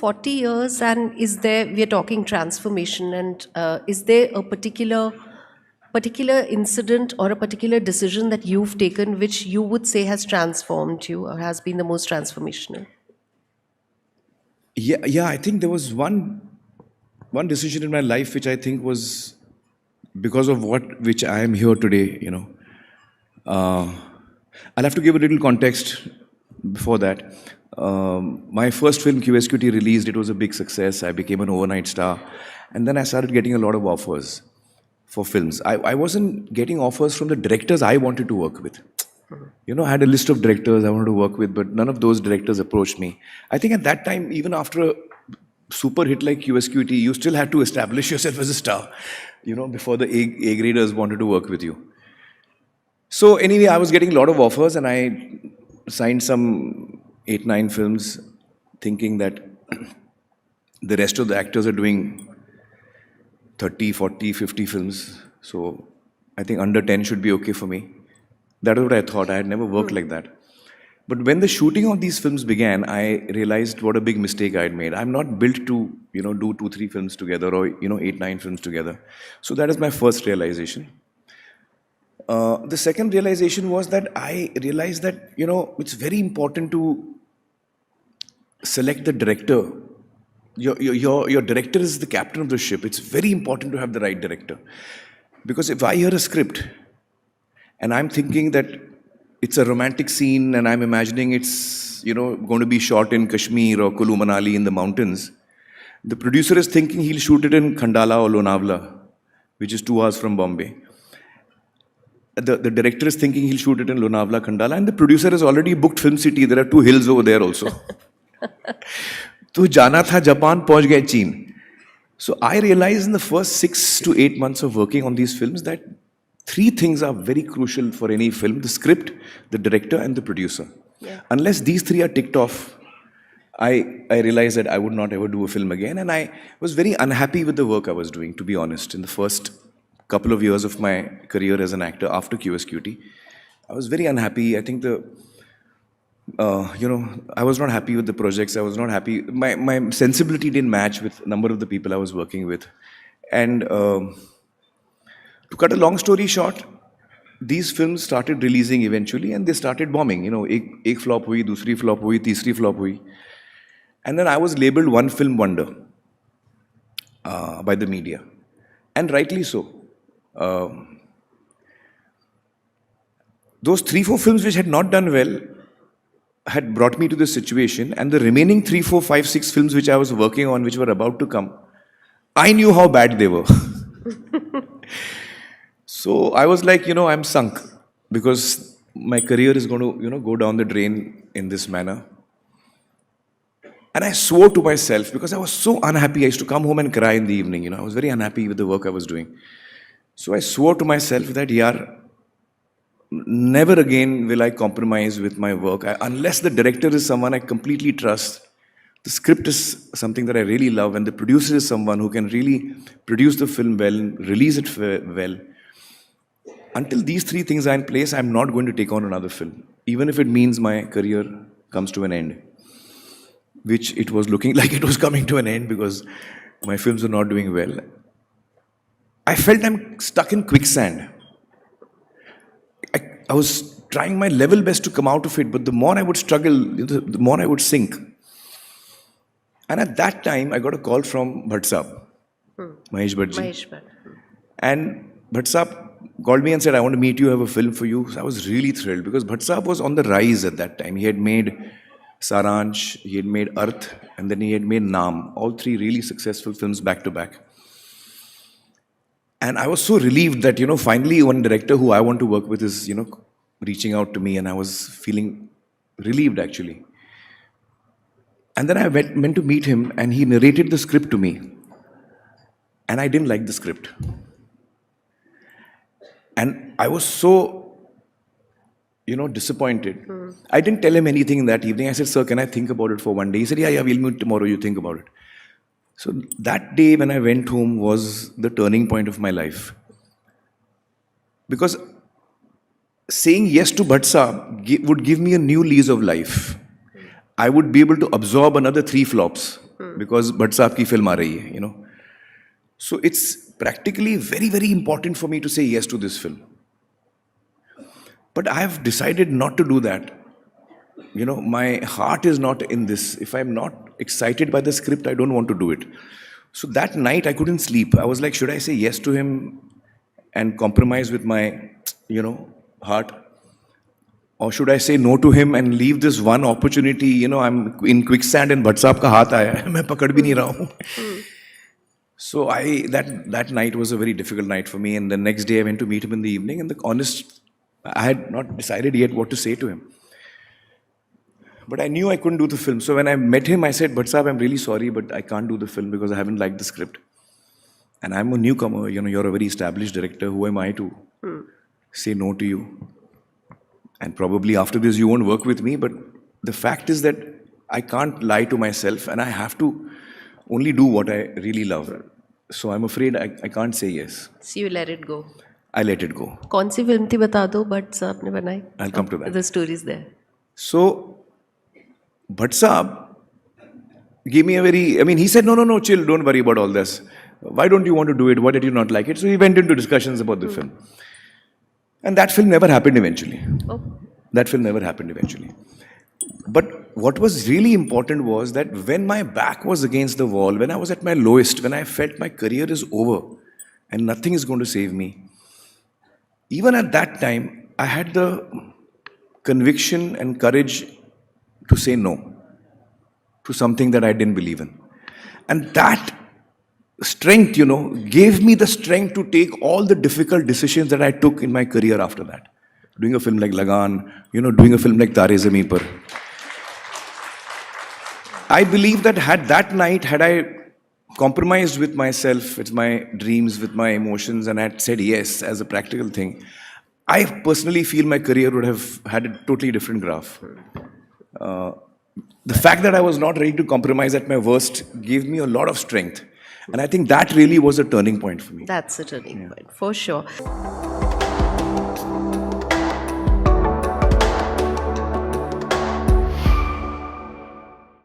40 years, and we are talking transformation, and is there a particular incident or a particular decision that you've taken which you would say has transformed you or has been the most transformational? Yeah. I think there was one decision in my life which I think was because of which I am here today. I'll have to give a little context before that. My first film, QSQT, released. It was a big success. I became an overnight star. And then I started getting a lot of offers for films. I wasn't getting offers from the directors I wanted to work with. I had a list of directors I wanted to work with, but none of those directors approached me. I think at that time, even after a super hit like QSQT, you still had to establish yourself as a star, before the A graders wanted to work with you. So anyway, I was getting a lot of offers, and I signed some 8-9 films, thinking that the rest of the actors are doing 30, 40, 50 films. So I think under 10 should be okay for me. That was what I thought. I had never worked like that. But when the shooting of these films began, I realized what a big mistake I had made. I'm not built to, do 2-3 films together or, 8-9 films together. So that is my first realization. The second realization was that I realized that, it's very important to select the director. Your director is the captain of the ship. It's very important to have the right director. Because if I hear a script and I'm thinking that it's a romantic scene and I'm imagining it's, going to be shot in Kashmir or Kulu Manali in the mountains, the producer is thinking he'll shoot it in Khandala or Lonavala, which is 2 hours from Bombay. The director is thinking he'll shoot it in Lonavala, Khandala, and the producer has already booked Film City. There are 2 hills over there also. तो जाना था Japan, पहुंच गए चीन. So I realized in the first 6 to 8 months of working on these films that 3 things are very crucial for any film: the script, the director, and the producer. Yeah. Unless these 3 are ticked off, I realized that I would not ever do a film again, and I was very unhappy with the work I was doing, to be honest. In the first couple of years of my career as an actor after QSQT, I was very unhappy. I think I was not happy with the projects. I was not happy. My sensibility didn't match with a number of the people I was working with. And to cut a long story short, these films started releasing eventually, and they started bombing. Ek flop hui, dusri flop hui, teesri flop hui. And then I was labeled one film wonder by the media. And rightly so. Those 3-4 films which had not done well had brought me to this situation, and the remaining 3, 4, 5, 6 films which I was working on, which were about to come, I knew how bad they were. So I was like, I'm sunk, because my career is going to, go down the drain in this manner. And I swore to myself, because I was so unhappy. I used to come home and cry in the evening. I was very unhappy with the work I was doing. So I swore to myself that, never again will I compromise with my work. Unless the director is someone I completely trust, the script is something that I really love, and the producer is someone who can really produce the film well, release it well. Until these 3 things are in place, I'm not going to take on another film, even if it means my career comes to an end, which it was looking like it was coming to an end because my films were not doing well. I felt I'm stuck in quicksand. I was trying my level best to come out of it, but the more I would struggle, the more I would sink. And at that time, I got a call from Bhatt Saab, Mahesh Bhatt. Mahesh Bhatt. And Bhatt Saab called me and said, I want to meet you, have a film for you. So I was really thrilled, because Bhatt Saab was on the rise at that time. He had made Saransh, he had made Arth, and then he had made Naam. All 3 really successful films back to back. And I was so relieved that, finally one director who I want to work with is, reaching out to me, and I was feeling relieved, actually. And then I went to meet him, and he narrated the script to me. And I didn't like the script. And I was so, disappointed. I didn't tell him anything that evening. I said, sir, can I think about it for one day? He said, yeah, we'll meet tomorrow, you think about it. So that day when I went home was the turning point of my life. Because saying yes to Bhatt Saab would give me a new lease of life. I would be able to absorb another 3 flops. because Bhatt साहब की film आ रही है, you know. So it's practically very, very important for me to say yes to this film. But I have decided not to do that. You know, my heart is not in this. If I'm not excited by the script, I don't want to do it. So that night I couldn't sleep. I was like, should I say yes to him and compromise with my, you know, heart? Or should I say no to him and leave this one opportunity? You know, I'm in quicksand and Bhatt साहब का हाथ आया है, मैं पकड़ भी नहीं रहा हूँ. So that night was a very difficult night for me. And the next day I went to meet him in the evening, and I had not decided yet what to say to him. But I knew I couldn't do the film. So when I met him, I said, Bhatt saab, I'm really sorry, but I can't do the film because I haven't liked the script. And I'm a newcomer, you know, you're a very established director. Who am I to say no to you? And probably after this you won't work with me, but the fact is that I can't lie to myself and I have to only do what I really love. So I'm afraid I can't say yes. So you let it go. I let it go. कौन सी film थी बता दो but साहब ने बनाई? I'll come to that. The story is there. So Bhatt saab gave me a very, I mean, he said, no, chill, don't worry about all this. Why don't you want to do it? Why did you not like it? So we went into discussions about the film. And that film never happened eventually. Oh. That film never happened eventually. But what was really important was that when my back was against the wall, when I was at my lowest, when I felt my career is over and nothing is going to save me, even at that time, I had the conviction and courage to say no to something that I didn't believe in. And that strength, you know, gave me the strength to take all the difficult decisions that I took in my career after that. Doing a film like Lagan, you know, doing a film like Tare Zameen Par. I believe that had I compromised with myself, with my dreams, with my emotions, and had said yes as a practical thing, I personally feel my career would have had a totally different graph. The fact that I was not ready to compromise at my worst gave me a lot of strength. And I think that really was a turning point for me. That's a turning point, for sure.